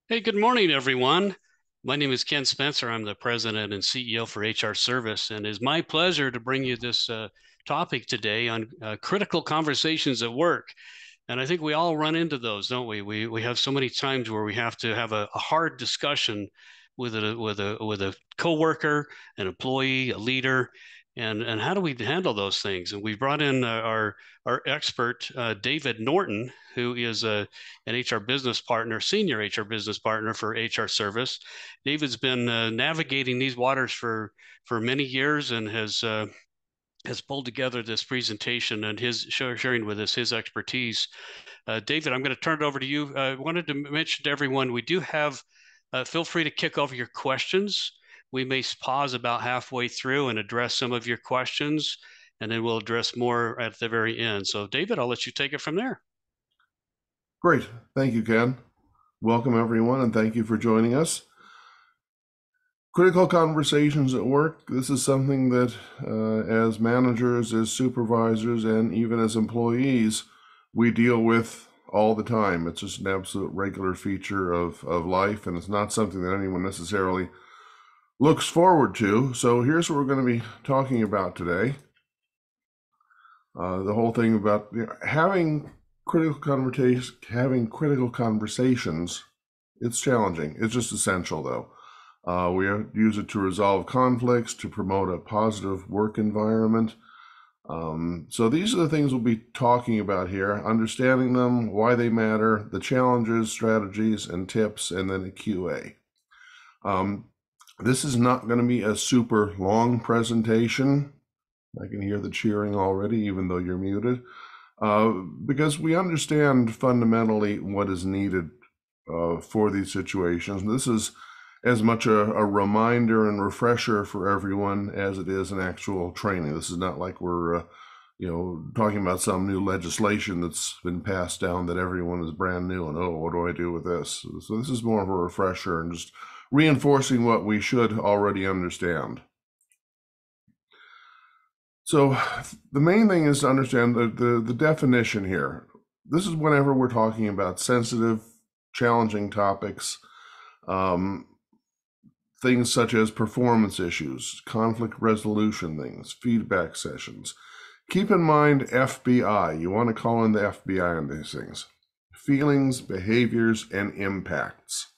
Hey, good morning, everyone. My name is Ken Spencer. I'm the president and CEO for HR Service, and it's my pleasure to bring you this topic today on critical conversations at work. And I think we all run into those, don't we? We have so many times where we have to have a hard discussion with a coworker, an employee, a leader, and how do we handle those things? And we brought in our expert David Norton, who is an HR business partner, senior HR business partner for HR Service. David's been navigating these waters for many years and has pulled together this presentation and his sharing with us his expertise. David, I'm going to turn it over to you. I wanted to mention to everyone we do have. Feel free to kick over your questions. We may pause about halfway through and address some of your questions, and then we'll address more at the very end. So, David, I'll let you take it from there. Great. Thank you, Ken. Welcome, everyone, and thank you for joining us. Critical conversations at work. This is something that, as managers, as supervisors, and even as employees, we deal with all the time. It's just an absolute regular feature of life, and it's not something that anyone necessarily looks forward to. So here's what we're going to be talking about today. The whole thing about having critical conversations. It's challenging. It's just essential, though. We use it to resolve conflicts, to promote a positive work environment. So these are the things we'll be talking about here, understanding them, why they matter, the challenges, strategies, and tips, and then a QA. This is not going to be a super long presentation. I can hear the cheering already, even though you're muted, because we understand fundamentally what is needed for these situations. This is as much a reminder and refresher for everyone as it is an actual training. This is not like we're talking about some new legislation that's been passed down that everyone is brand new and, oh, what do I do with this? So this is more of a refresher and just reinforcing what we should already understand. So the main thing is to understand the definition here. This is whenever we're talking about sensitive, challenging topics, things such as performance issues, conflict resolution things, feedback sessions. Keep in mind FBI. You want to call in the FBI on these things. Feelings, behaviors, and impacts.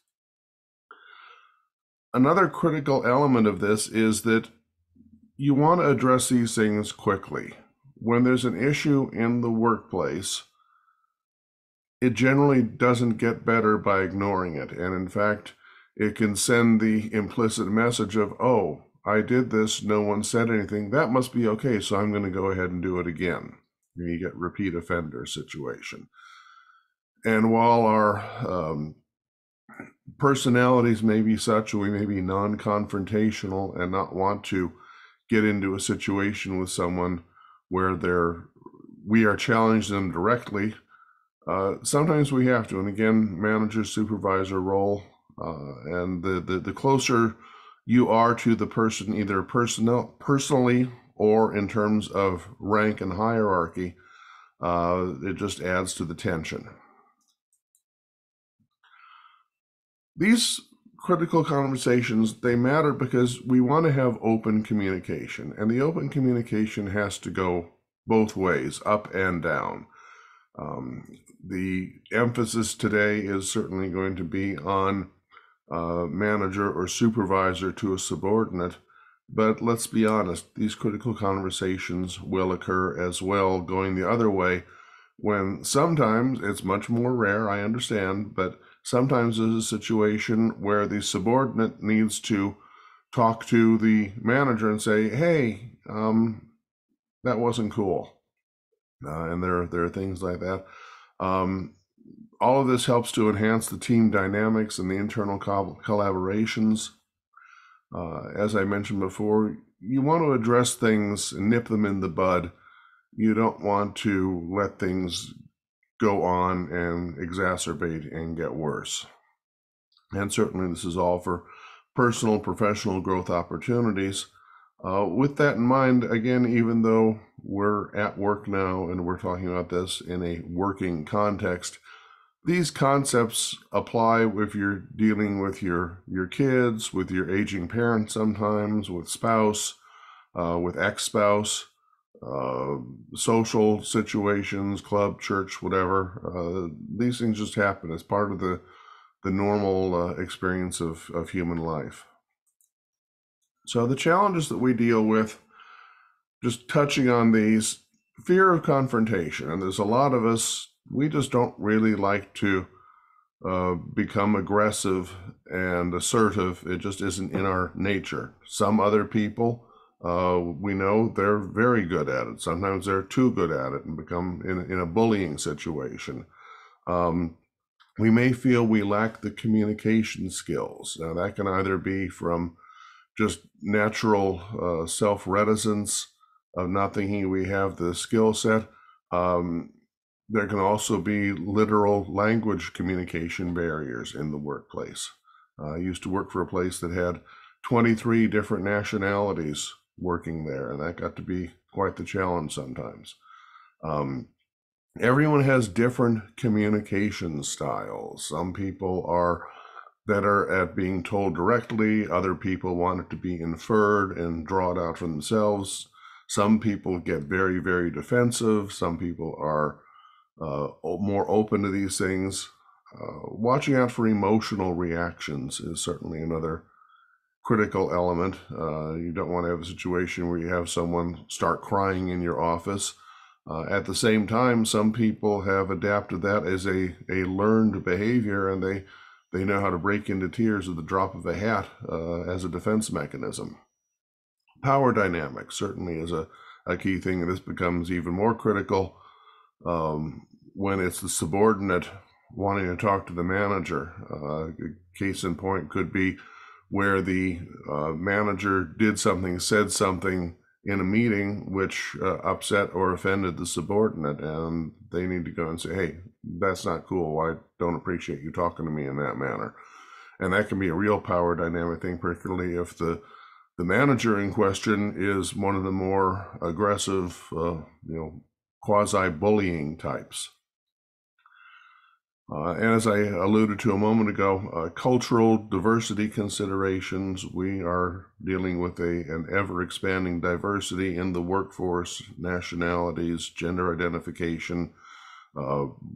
Another critical element of this is that you want to address these things quickly. When there's an issue in the workplace, it generally doesn't get better by ignoring it. And in fact, it can send the implicit message of, oh, I did this, no one said anything, that must be okay, so I'm going to go ahead and do it again. You get repeat offender situation. And while our personalities may be such, we may be non-confrontational and not want to get into a situation with someone where we are challenging them directly. Sometimes we have to, and again, manager, supervisor role, and the closer you are to the person, either personally or in terms of rank and hierarchy, it just adds to the tension. These critical conversations, they matter because we want to have open communication, and the open communication has to go both ways, up and down. The emphasis today is certainly going to be on manager or supervisor to a subordinate, but let's be honest, these critical conversations will occur as well going the other way, when sometimes it's much more rare, I understand, but sometimes there's a situation where the subordinate needs to talk to the manager and say, hey, that wasn't cool. And there are things like that. All of this helps to enhance the team dynamics and the internal collaborations. As I mentioned before, you want to address things and nip them in the bud. You don't want to let things go on and exacerbate and get worse. And certainly this is all for personal, professional growth opportunities. With that in mind, again, even though we're at work now and we're talking about this in a working context, These concepts apply if you're dealing with your kids, with your aging parents sometimes, with spouse, with ex-spouse, social situations, club, church, whatever. These things just happen as part of the normal experience of human life. So the challenges that we deal with, just touching on these, fear of confrontation. And there's a lot of us, we just don't really like to become aggressive and assertive. It just isn't in our nature. Some other people, we know they're very good at it. Sometimes they're too good at it and become in a bullying situation. We may feel we lack the communication skills. Now that can either be from just natural self-reticence of not thinking we have the skill set. There can also be literal language communication barriers in the workplace. I used to work for a place that had 23 different nationalities working there, and that got to be quite the challenge sometimes. Everyone has different communication styles. Some people are better at being told directly. Other people want it to be inferred and draw it out for themselves. Some people get very, very defensive. Some people are more open to these things. Watching out for emotional reactions is certainly another critical element. You don't want to have a situation where you have someone start crying in your office. At the same time, some people have adapted that as a learned behavior, and they know how to break into tears at the drop of a hat as a defense mechanism. Power dynamics certainly is a key thing, and this becomes even more critical when it's the subordinate wanting to talk to the manager. Case in point could be where the manager did something, said something in a meeting which upset or offended the subordinate, and they need to go and say, hey, that's not cool. I don't appreciate you talking to me in that manner. And that can be a real power dynamic thing, particularly if the manager in question is one of the more aggressive, quasi-bullying types. And as I alluded to a moment ago, cultural diversity considerations. We are dealing with an ever-expanding diversity in the workforce, nationalities, gender identification,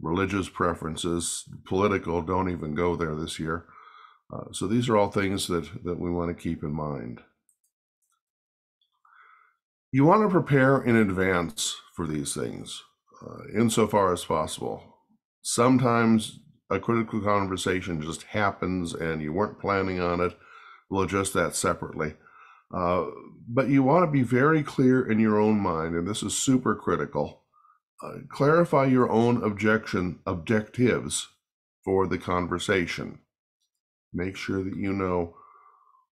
religious preferences, political, don't even go there this year. So these are all things that we want to keep in mind. You want to prepare in advance for these things, insofar as possible. Sometimes a critical conversation just happens and you weren't planning on it. We'll adjust that separately. But you want to be very clear in your own mind, and this is super critical. Clarify your own objectives for the conversation. Make sure that you know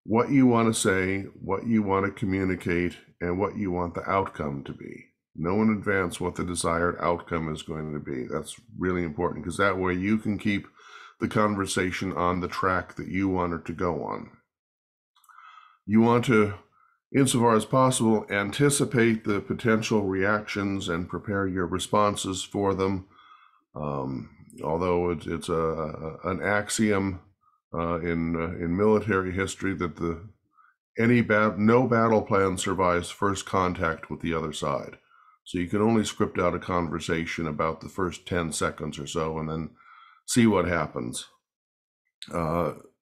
what you want to say, what you want to communicate, and what you want the outcome to be. Know in advance what the desired outcome is going to be. That's really important, because that way you can keep the conversation on the track that you want it to go on. You want to, insofar as possible, anticipate the potential reactions and prepare your responses for them. Although it's an axiom in military history that no battle plan survives first contact with the other side. So you can only script out a conversation about the first 10 seconds or so and then see what happens.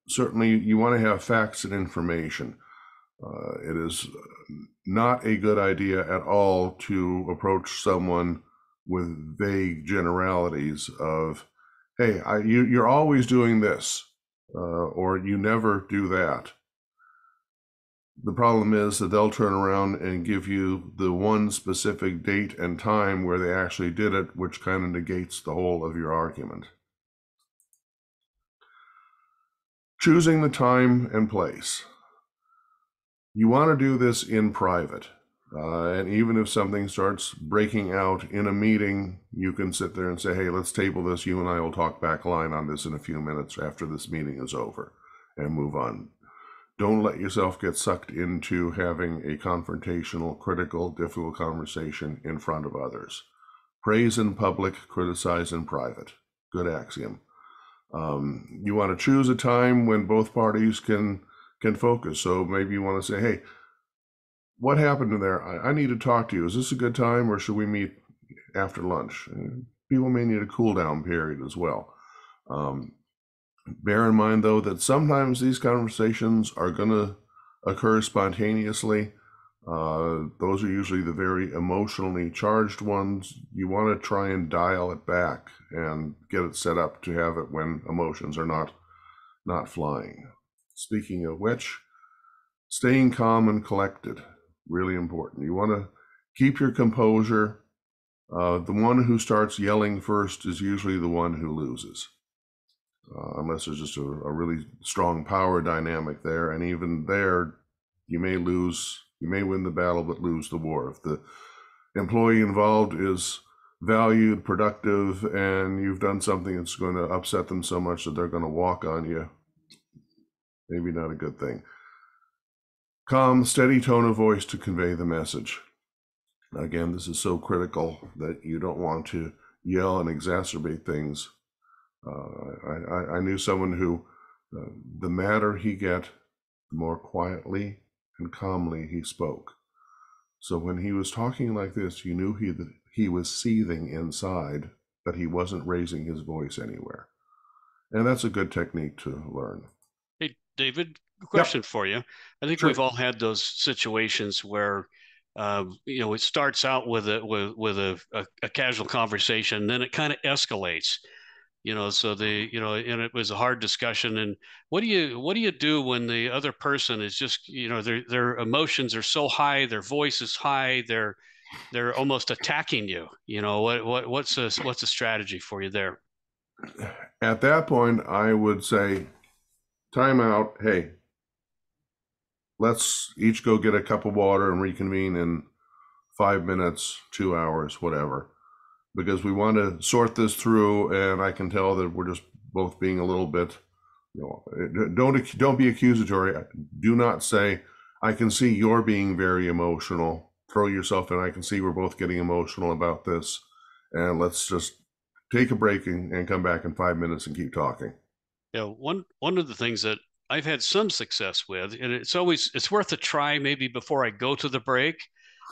Certainly you want to have facts and information. It is not a good idea at all to approach someone with vague generalities of, hey, you're always doing this, or you never do that. The problem is that they'll turn around and give you the one specific date and time where they actually did it, which kind of negates the whole of your argument. Choosing the time and place. You want to do this in private. And even if something starts breaking out in a meeting, you can sit there and say, hey, let's table this. You and I will talk back line on this in a few minutes after this meeting is over, and move on. Don't let yourself get sucked into having a confrontational, critical, difficult conversation in front of others. Praise in public, criticize in private. Good axiom. You want to choose a time when both parties can focus. So maybe you want to say, hey, what happened in there? I need to talk to you. Is this a good time, or should we meet after lunch? People may need a cool down period as well. Bear in mind, though, that sometimes these conversations are going to occur spontaneously. Those are usually the very emotionally charged ones. You want to try and dial it back and get it set up to have it when emotions are not flying. Speaking of which, staying calm and collected, really important. You want to keep your composure. The one who starts yelling first is usually the one who loses. Unless there's just a really strong power dynamic there. And even there, you may win the battle, but lose the war. If the employee involved is valued, productive, and you've done something that's going to upset them so much that they're going to walk on you, maybe not a good thing. Calm, steady tone of voice to convey the message. Again, this is so critical that you don't want to yell and exacerbate things. I knew someone who, the madder he get, the more quietly and calmly he spoke. So when he was talking like this, you knew he was seething inside, but he wasn't raising his voice anywhere. And that's a good technique to learn. Hey, David, question Yep, for you. I think we've sure. all had those situations where, it starts out with a casual conversation, then it kind of escalates. So and it was a hard discussion. And what do you do when the other person is just, their emotions are so high, their voice is high, they're almost attacking you. What's a strategy for you there? At that point, I would say, time out. Hey, let's each go get a cup of water and reconvene in 5 minutes, 2 hours, whatever, because we want to sort this through. And I can tell that we're just both being a little bit, don't be accusatory. Do not say, I can see you're being very emotional. Throw yourself in. I can see we're both getting emotional about this, and let's just take a break and come back in 5 minutes and keep talking. One of the things that I've had some success with, and it's worth a try maybe before I go to the break,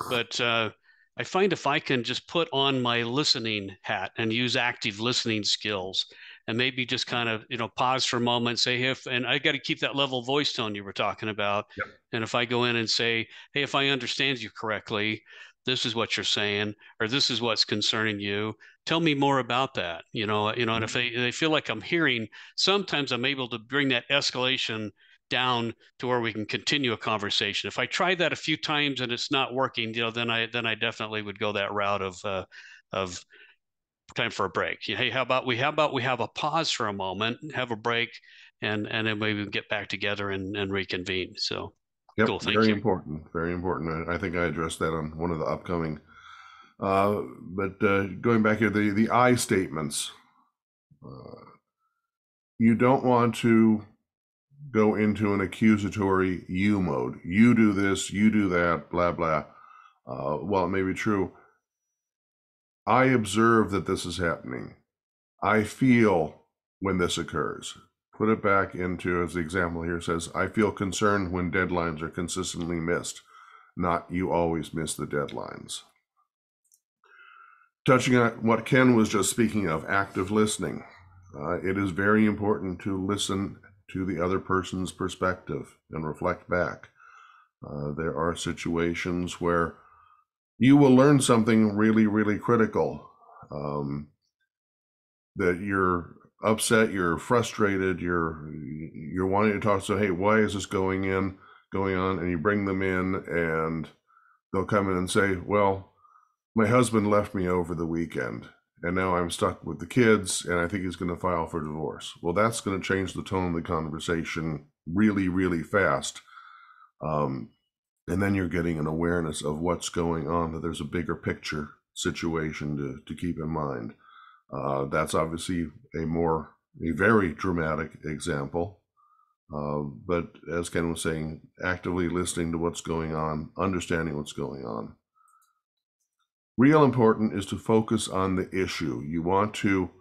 but I find if I can just put on my listening hat and use active listening skills, and maybe just kind of pause for a moment, say, hey, and I got to keep that level voice tone you were talking about. Yep. And if I go in and say, hey, if I understand you correctly, this is what you're saying, or this is what's concerning you. Tell me more about that. And if they feel like I'm hearing, sometimes I'm able to bring that escalation down to where we can continue a conversation. If I try that a few times and it's not working, then I definitely would go that route of time for a break. Hey, how about we have a pause for a moment, have a break, and then maybe we can get back together and reconvene. So Yep, cool. Thank very you. important, very important. I think I addressed that on one of the upcoming. But going back here, the I statements. You don't want to go into an accusatory you mode. You do this, you do that, blah, blah. While it may be true, I observe that this is happening. I feel when this occurs. Put it back into, as the example here says, I feel concerned when deadlines are consistently missed, not you always miss the deadlines. Touching on what Ken was just speaking of, active listening. It is very important to listen to the other person's perspective and reflect back. There are situations where you will learn something really, really critical. That you're upset, you're frustrated, you're wanting to talk. So, hey, why is this going on? And you bring them in, and they'll come in and say, well, my husband left me over the weekend, and now I'm stuck with the kids, and I think he's going to file for divorce. Well, that's going to change the tone of the conversation really, really fast. And then you're getting an awareness of what's going on, that there's a bigger picture situation to keep in mind. That's obviously a very dramatic example. But as Ken was saying, actively listening to what's going on, understanding what's going on. Real important is to focus on the issue. You want to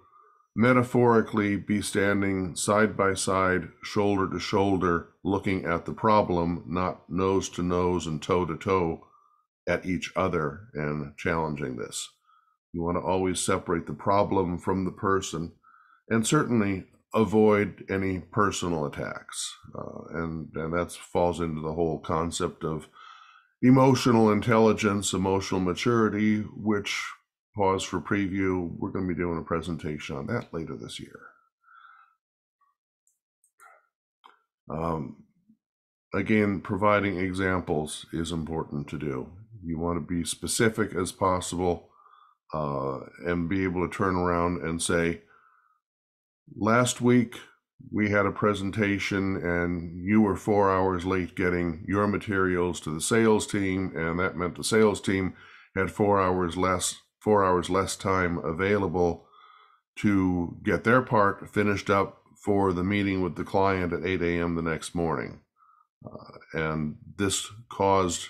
metaphorically be standing side by side, shoulder to shoulder, looking at the problem, not nose to nose and toe to toe at each other and challenging this. You want to always separate the problem from the person, and certainly avoid any personal attacks. And that falls into the whole concept of emotional intelligence, emotional maturity, which, pause for preview, we're going to be doing a presentation on that later this year. Again, providing examples is important to do. You want to be specific as possible and be able to turn around and say, last week we had a presentation and you were 4 hours late getting your materials to the sales team, and that meant the sales team had 4 hours less time available to get their part finished up for the meeting with the client at 8 a.m. the next morning. And this caused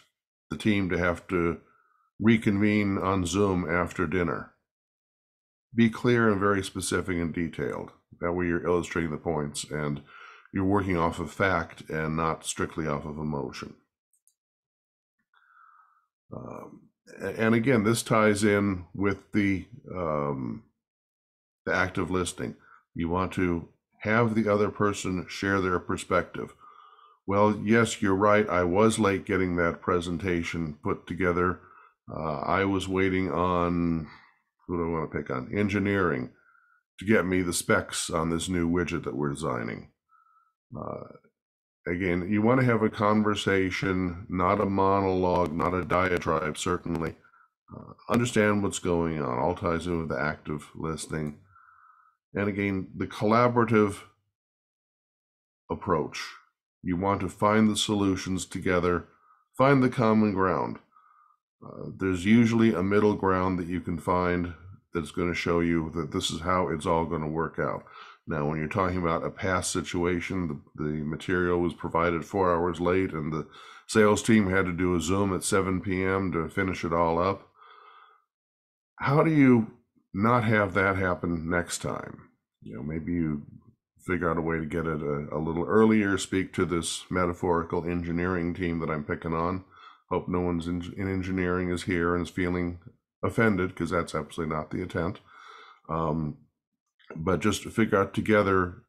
the team to have to reconvene on Zoom after dinner. Be clear and very specific and detailed. That way you're illustrating the points and you're working off of fact and not strictly off of emotion. And again, this ties in with the active listening. You want to have the other person share their perspective. Well, yes, you're right. I was late getting that presentation put together. I was waiting on, who do I want to pick on? Engineering to get me the specs on this new widget that we're designing. Again, you want to have a conversation, not a monologue, not a diatribe, certainly. Understand what's going on. All ties in with the active listening. And again, the collaborative approach. You want to find the solutions together, find the common ground. There's usually a middle ground that you can find that's going to show you that this is how it's all going to work out. Now, when you're talking about a past situation, the material was provided 4 hours late and the sales team had to do a Zoom at 7 p.m. to finish it all up. How do you not have that happen next time? Maybe you figure out a way to get it a little earlier, speak to this metaphorical engineering team that I'm picking on. Hope no one's in engineering is here and is feeling offended, because that's absolutely not the intent. But just to figure out together,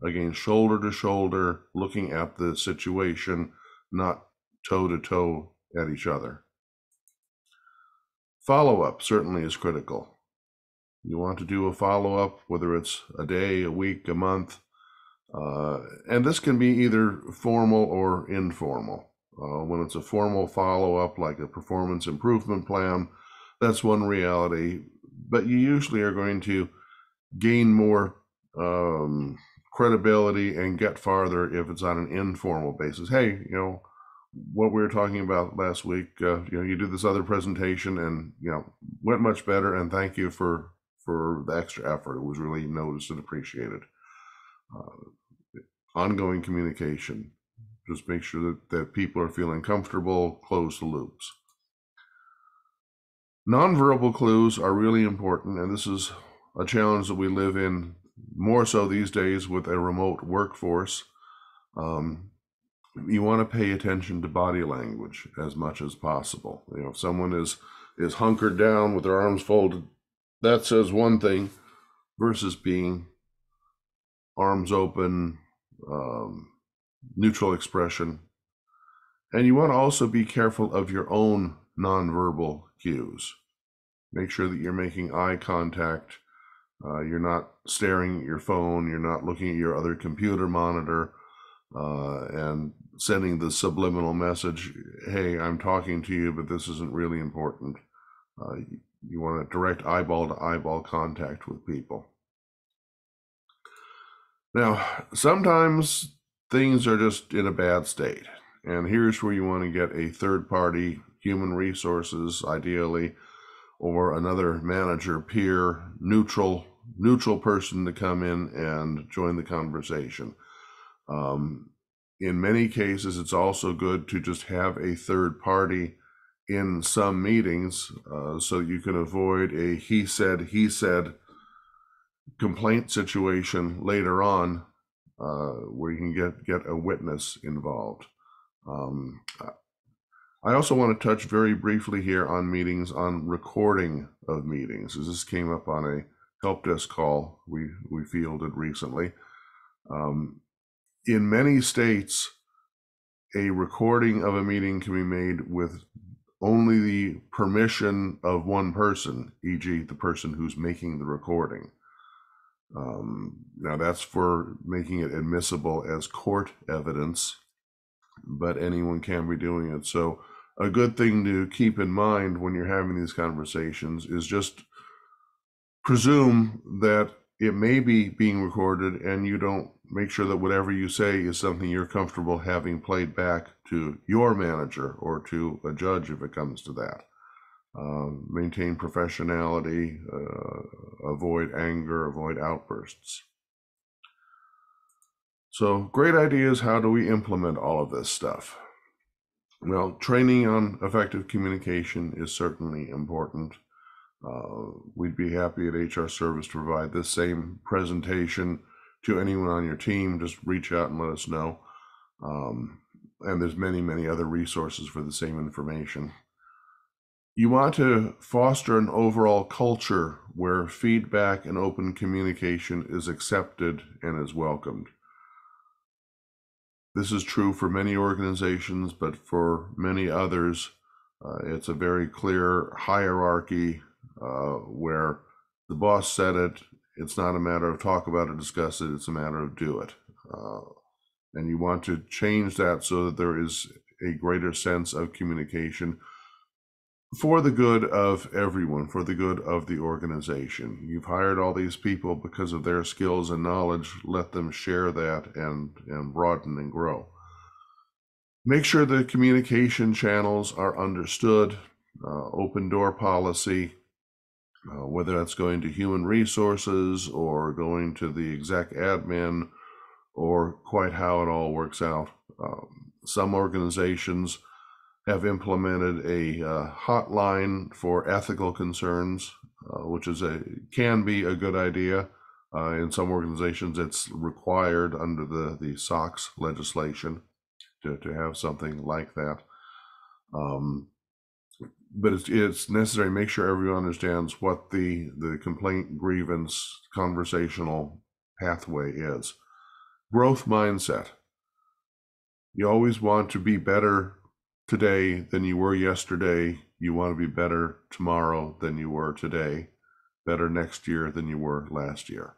again, shoulder to shoulder, looking at the situation, not toe to toe at each other. Follow-up certainly is critical. You want to do a follow-up, whether it's a day, a week, a month, and this can be either formal or informal. When it's a formal follow-up, like a performance improvement plan, that's one reality, but you usually are going to gain more credibility and get farther if it's on an informal basis. Hey, what we were talking about last week, you did this other presentation and, went much better, and thank you for the extra effort. It was really noticed and appreciated. Ongoing communication. Just make sure that people are feeling comfortable, close the loops. Nonverbal clues are really important, and this is a challenge that we live in more so these days with a remote workforce. You want to pay attention to body language as much as possible. If someone is hunkered down with their arms folded, that says one thing, versus being arms open, neutral expression. And you want to also be careful of your own nonverbal cues. Make sure that you're making eye contact. You're not staring at your phone. You're not looking at your other computer monitor and sending the subliminal message, hey, I'm talking to you, but this isn't really important. You want a direct eyeball-to-eyeball contact with people. Now, sometimes things are just in a bad state, and here's where you want to get a third-party, human resources, ideally, or another manager, peer, neutral person to come in and join the conversation. In many cases, it's also good to just have a third party in some meetings so you can avoid a he said complaint situation later on where you can get a witness involved. Um, I also want to touch very briefly here on meetings, on recording of meetings, as this came up on a help desk call we fielded recently. In many states, a recording of a meeting can be made with only the permission of one person, e.g., the person who's making the recording. Now, that's for making it admissible as court evidence, but anyone can be doing it. So, a good thing to keep in mind when you're having these conversations is just presume that it may be being recorded, and you don't make sure that whatever you say is something you're comfortable having played back to your manager or to a judge if it comes to that. Maintain professionality, avoid anger, avoid outbursts. So, great ideas. How do we implement all of this stuff? Well, training on effective communication is certainly important. We'd be happy at HR Service to provide this same presentation to anyone on your team. Just reach out and let us know. And there's many other resources for the same information. You want to foster an overall culture where feedback and open communication is accepted and is welcomed. This is true for many organizations, but for many others, it's a very clear hierarchy where the boss said it. It's not a matter of talk about it, discuss it. It's a matter of do it. And you want to change that so that there is a greater sense of communication for the good of everyone, for the good of the organization. You've hired all these people because of their skills and knowledge. Let them share that and broaden and grow. Make sure the communication channels are understood. Open door policy, whether that's going to human resources or going to the exec admin, or quite how it all works out. Some organizations have implemented a hotline for ethical concerns, which can be a good idea. In some organizations, it's required under the SOX legislation to have something like that. But it's necessary to make sure everyone understands what the complaint, grievance, conversational pathway is. Growth mindset. You always want to be better today than you were yesterday. You want to be better tomorrow than you were today, better next year than you were last year.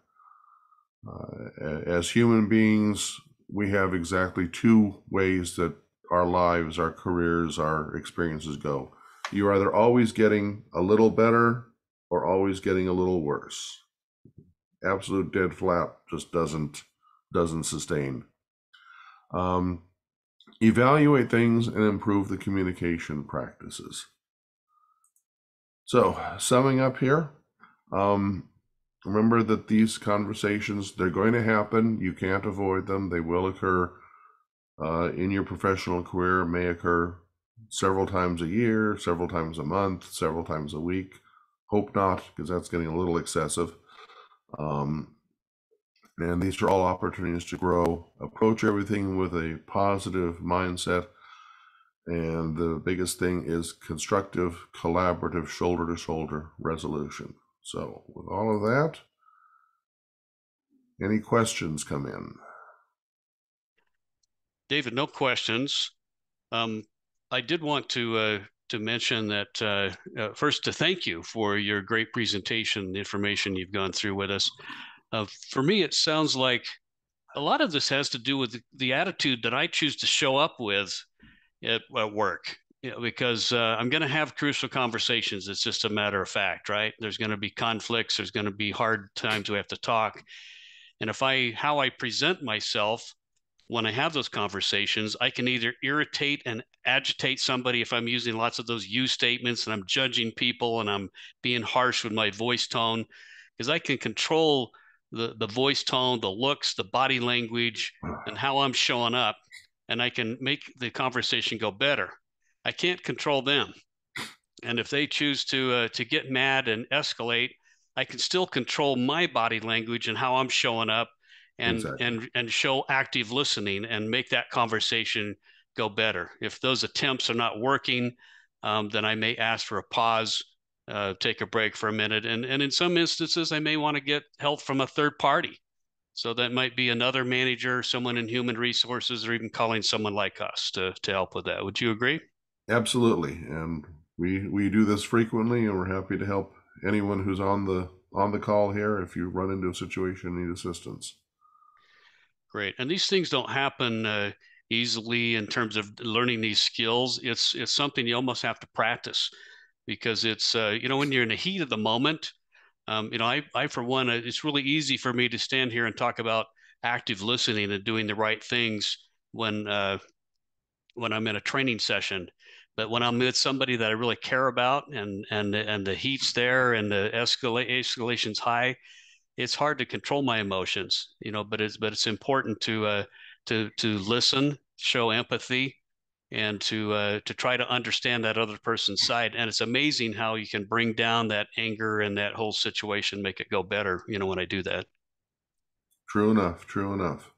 As human beings, we have exactly two ways that our lives, our careers, our experiences go. You're either always getting a little better or always getting a little worse. Absolute dead flat just doesn't sustain. Evaluate things and improve the communication practices. So, summing up here, remember that these conversations, they're going to happen. You can't avoid them. They will occur in your professional career, may occur several times a year, several times a month, several times a week. Hope not, because that's getting a little excessive. And these are all opportunities to grow. Approach everything with a positive mindset. And the biggest thing is constructive, collaborative, shoulder-to-shoulder resolution. So with all of that, any questions come in? David, no questions. I did want to mention that first to thank you for your great presentation, the information you've gone through with us. For me, it sounds like a lot of this has to do with the attitude that I choose to show up with at work. Because I'm going to have crucial conversations. It's just a matter of fact, right? There's going to be conflicts. There's going to be hard times we have to talk. And how I present myself when I have those conversations, I can either irritate and agitate somebody if I'm using lots of those you statements and I'm judging people and I'm being harsh with my voice tone, because I can control the voice tone, the looks, the body language, and how I'm showing up, and I can make the conversation go better. I can't control them, and if they choose to get mad and escalate, I can still control my body language and how I'm showing up, Exactly. and show active listening and make that conversation go better. If those attempts are not working, then I may ask for a pause, take a break for a minute, and in some instances, I may want to get help from a third party. So that might be another manager, someone in human resources, or even calling someone like us to help with that. Would you agree? Absolutely. And we do this frequently, and we're happy to help anyone who's on the call here if you run into a situation and need assistance. Great. And these things don't happen easily in terms of learning these skills. It's something you almost have to practice because it's when you're in the heat of the moment. I for one, it's really easy for me to stand here and talk about active listening and doing the right things when I'm in a training session. But when I'm with somebody that I really care about, and the heat's there and the escalation's high, it's hard to control my emotions, but it's important to listen, show empathy, and to try to understand that other person's side. And it's amazing how you can bring down that anger and that whole situation, make it go better, when I do that. True enough. True enough.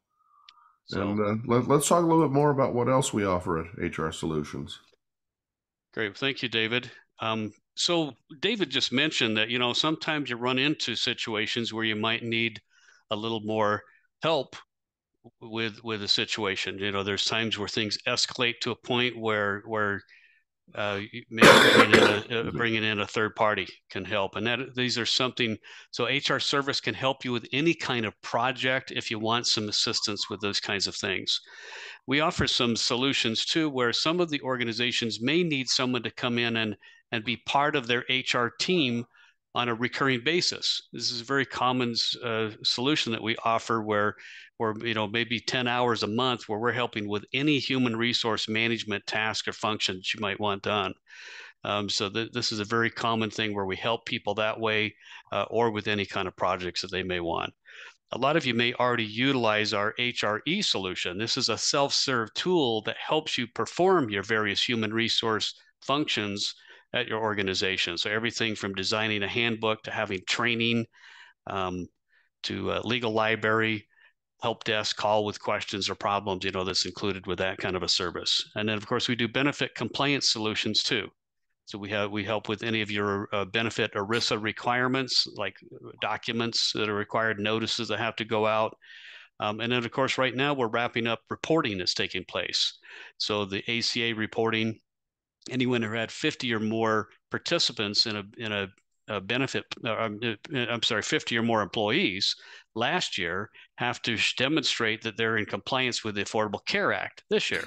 And So let's talk a little bit more about what else we offer at HR Solutions. great. Thank you, David. So David just mentioned that, sometimes you run into situations where you might need a little more help with a situation. There's times where things escalate to a point where maybe Excuse me. bringing in a third party can help. And that these are something. So HR service can help you with any kind of project if you want some assistance with those kinds of things. We offer some solutions too, where some of the organizations may need someone to come in and be part of their HR team on a recurring basis. This is a very common solution that we offer, where maybe 10 hours a month, where we're helping with any human resource management task or function that you might want done. So this is a very common thing where we help people that way, or with any kind of projects that they may want. A lot of you may already utilize our HRE solution. This is a self-serve tool that helps you perform your various human resource functions at your organization. So everything from designing a handbook to having training, um, to legal library, help desk call with questions or problems, that's included with that kind of a service. And then, of course, we do benefit compliance solutions too. So we help with any of your benefit ERISA requirements, like documents that are required, notices that have to go out. And then, of course, right now we're wrapping up reporting that's taking place. So the ACA reporting, anyone who had 50 or more participants a benefit, I'm sorry, 50 or more employees last year have to demonstrate that they're in compliance with the Affordable Care Act this year.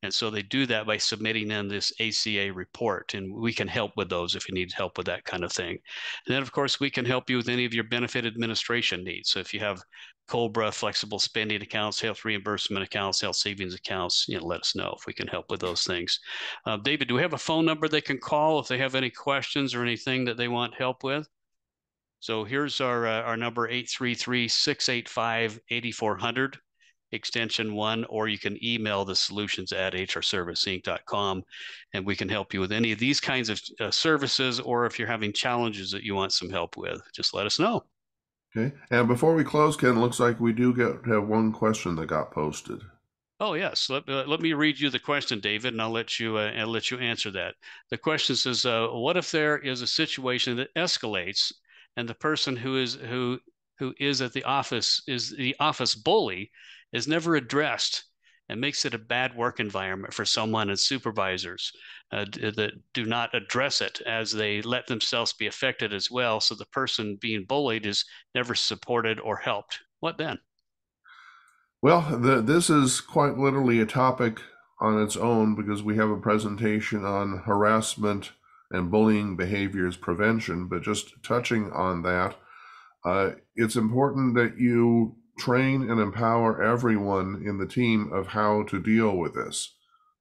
And so they do that by submitting in this ACA report, and we can help with those if you need help with that kind of thing. And then, of course, we can help you with any of your benefit administration needs. So if you have COBRA, flexible spending accounts, health reimbursement accounts, health savings accounts, let us know if we can help with those things. David, do we have a phone number they can call if they have any questions or anything that they want help with? So here's our number, 833-685-8400, extension 1, or you can email the solutions at hrserviceinc.com, and we can help you with any of these kinds of services, or if you're having challenges that you want some help with, just let us know. Okay. And before we close, Ken, it looks like we do have one question that got posted. Oh yes, let me read you the question, David, and I'll let you answer that. The question says, "What if there is a situation that escalates, and the person who is at the office is the office bully is never addressed, and makes it a bad work environment for someone and supervisors that do not address it, as they let themselves be affected as well. So the person being bullied is never supported or helped. What then?" Well, this is quite literally a topic on its own because we have a presentation on harassment and bullying behaviors prevention. But just touching on that, it's important that you train and empower everyone in the team of how to deal with this.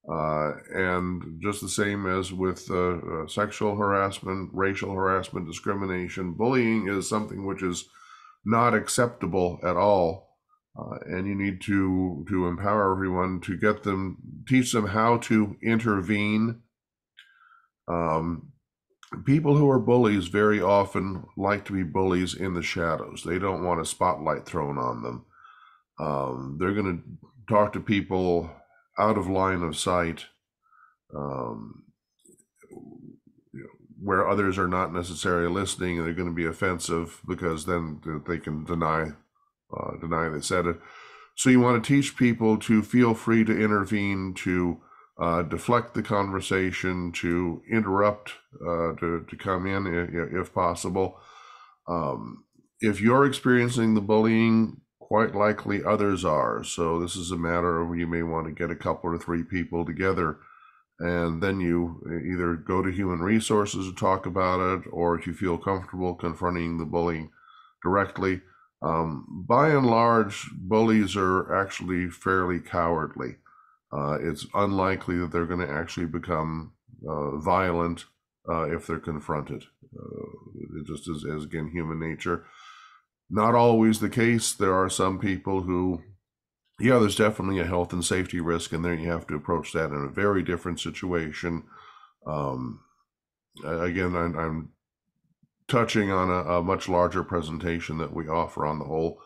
And just the same as with sexual harassment, racial harassment, discrimination, bullying is something which is not acceptable at all. And you need to empower everyone to teach them how to intervene, um, People who are bullies very often like to be bullies in the shadows. They don't want a spotlight thrown on them. They're going to talk to people out of line of sight, um, where others are not necessarily listening, and they're going to be offensive because then they can deny they said it. So you want to teach people to feel free to intervene, to deflect the conversation, to interrupt, to come in if possible. If you're experiencing the bullying, quite likely others are. So this is a matter of you may want to get a couple or three people together, and then you either go to human resources to talk about it, or if you feel comfortable confronting the bullying directly. By and large, bullies are actually fairly cowardly. It's unlikely that they're going to actually become violent if they're confronted. It just is, as again, human nature. Not always the case. There are some people who, yeah, there's definitely a health and safety risk, and there you have to approach that in a very different situation. Um, Again, I'm touching on a much larger presentation that we offer on the whole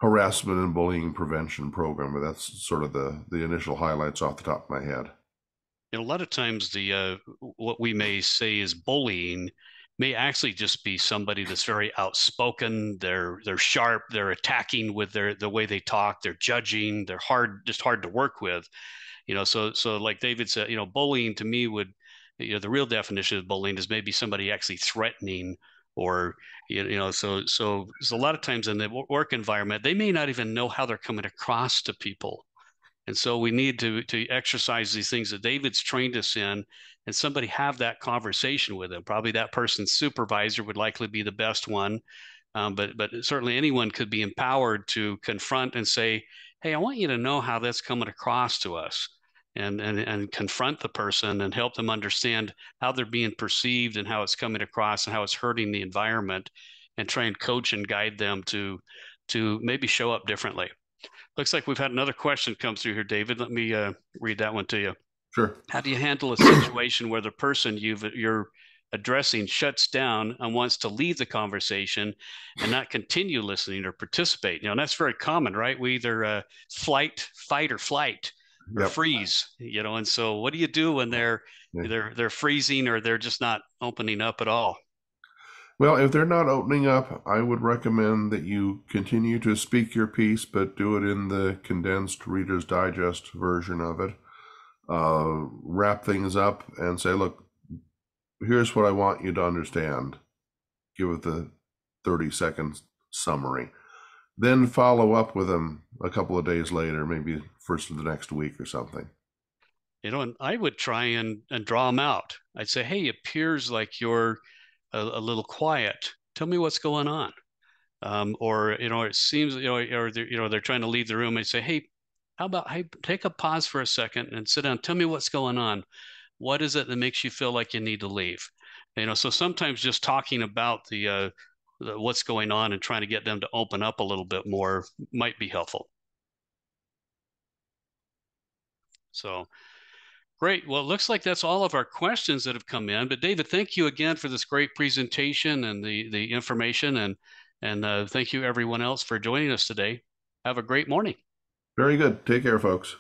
harassment and bullying prevention program, but that's sort of the initial highlights off the top of my head. A lot of times the what we may say is bullying may actually just be somebody that's very outspoken. They're sharp. They're attacking with the way they talk. They're judging. They're hard to work with. So like David said, bullying to me would, the real definition of bullying is maybe somebody actually threatening or so a lot of times in the work environment they may not even know how they're coming across to people. And so we need to exercise these things that David's trained us in, and somebody have that conversation with them. Probably that person's supervisor would likely be the best one, but certainly anyone could be empowered to confront and say, "Hey, I want you to know how that's coming across to us." And confront the person and help them understand how they're being perceived and how it's coming across and how it's hurting the environment, and try and coach and guide them to maybe show up differently. Looks like we've had another question come through here, David. Let me read that one to you. Sure. How do you handle a situation where the person you're addressing shuts down and wants to leave the conversation and not continue listening or participate? And that's very common, right? We either fight or flight or Yep. freeze, and so what do you do when they're Yeah. they're freezing or they're just not opening up at all? Well, if they're not opening up, I would recommend that you continue to speak your piece, but do it in the condensed Reader's Digest version of it. Wrap things up and say, look, here's what I want you to understand. Give it the 30-second summary. Then follow up with them a couple of days later, maybe first of the next week or something. And I would try and draw them out. I'd say, hey, it appears like you're a little quiet. Tell me what's going on. Or, it seems, or they're trying to leave the room and say, hey, how about, hey, take a pause for a second and sit down. Tell me what's going on. What is it that makes you feel like you need to leave? So sometimes just talking about the what's going on and trying to get them to open up a little bit more might be helpful. So great. Well, it looks like that's all of our questions that have come in. But David, thank you again for this great presentation and the information, and thank you everyone else for joining us today. Have a great morning. Very good. Take care, folks.